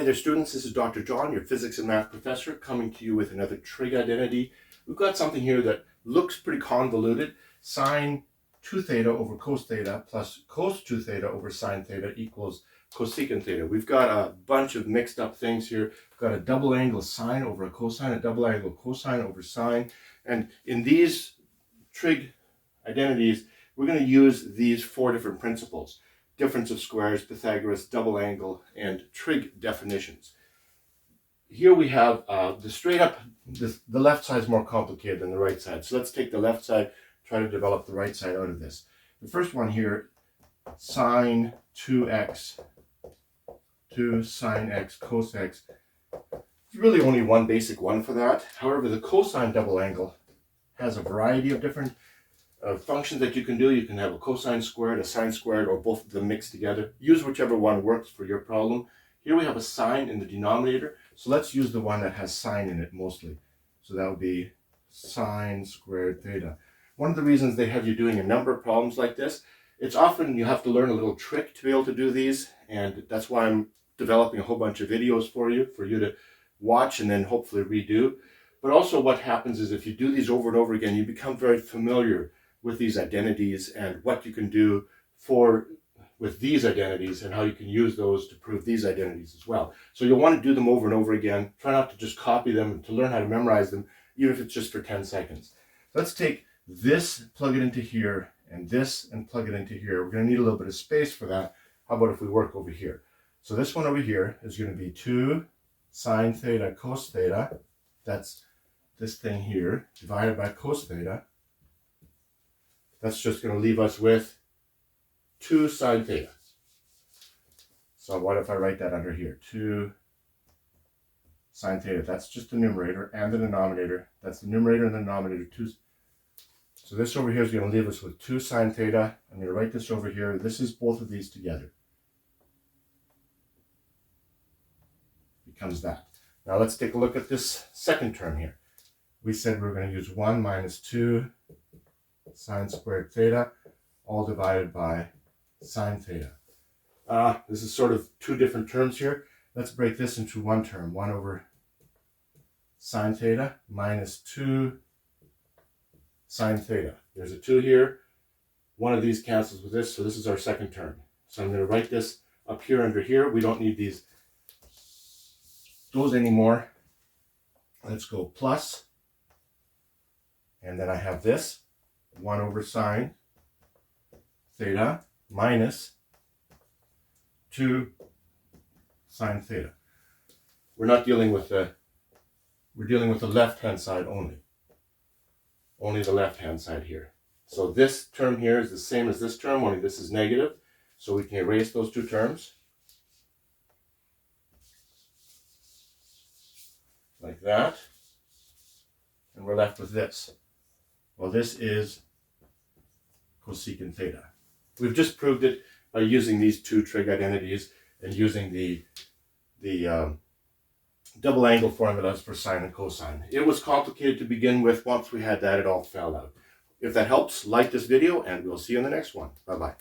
there students, this is Dr. John, your physics and math professor, coming to you with another trig identity. We've got something here that looks pretty convoluted. Sine 2 theta over cos theta plus cos 2 theta over sine theta equals cosecant theta. We've got a bunch of mixed up things here. We've got a double angle sine over a cosine, a double angle cosine over sine. And in these trig identities, we're going to use these four different principles: difference of squares, Pythagoras, double angle, and trig definitions. Here we have the straight up, the left side is more complicated than the right side. So let's take the left side, try to develop the right side out of this. The first one here, sin 2x, 2 sin x cos x. There's really only one basic one for that. However, the cosine double angle has a variety of different functions that you can do. You can have a cosine squared, a sine squared, or both of them mixed together. Use whichever one works for your problem. Here we have a sine in the denominator, so let's use the one that has sine in it mostly. So that would be sine squared theta. One of the reasons they have you doing a number of problems like this, it's often you have to learn a little trick to be able to do these, and that's why I'm developing a whole bunch of videos for you to watch and then hopefully redo. But also what happens is if you do these over and over again, you become very familiar with these identities and what you can do with these identities and how you can use those to prove these identities as well. So you'll want to do them over and over again. Try not to just copy them and to learn how to memorize them, even if it's just for 10 seconds. Let's take this, plug it into here, and this, and plug it into here. We're going to need a little bit of space for that. How about if we work over here? So this one over here is going to be 2 sine theta cos theta. That's this thing here, divided by cos theta. That's just going to leave us with 2 sine theta. So what if I write that under here? 2 sine theta. That's just the numerator and the denominator. That's the numerator and the denominator. 2. So this over here is going to leave us with 2 sine theta. I'm going to write this over here. This is both of these together. Becomes that. Now let's take a look at this second term here. We said we were going to use 1 minus 2 sine squared theta, all divided by sine theta. This is sort of two different terms here. Let's break this into one term. 1 over sine theta minus 2 sine theta. There's a 2 here. One of these cancels with this, so this is our second term. So I'm going to write this up here under here. We don't need those anymore. Let's go plus. And then I have this. 1 over sine theta minus 2 sine theta. We're dealing with the left-hand side only. Only the left-hand side here. So this term here is the same as this term, only this is negative. So we can erase those two terms. Like that. And we're left with this. Well, this is cosecant theta. We've just proved it by using these two trig identities and using the double angle formulas for sine and cosine. It was complicated to begin with. Once we had that, it all fell out. If that helps, like this video, and we'll see you in the next one. Bye-bye.